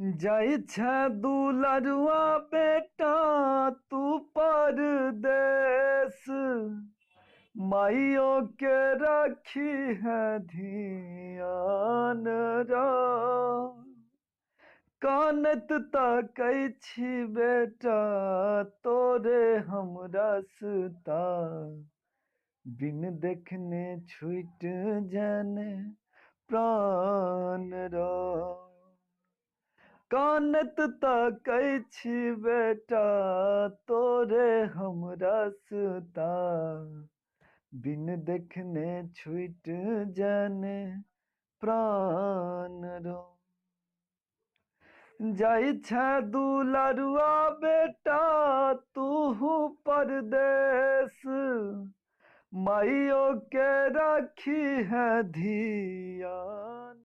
जाइ छै दुलरुआ बेटा तू परदेस, माइयो के रखी है धियान रो। कानत ताकै छी बेटा तोरे हम रास्ता, बिन देखने छूट जाने प्राण रो। कानत ताकै छी बेटा तोरे हम रास्ता, बिन देखने छूट जाने प्राण रो। जाइ छै दुलरुआ बेटा तू परदेस, माइयो के राखी है धिया।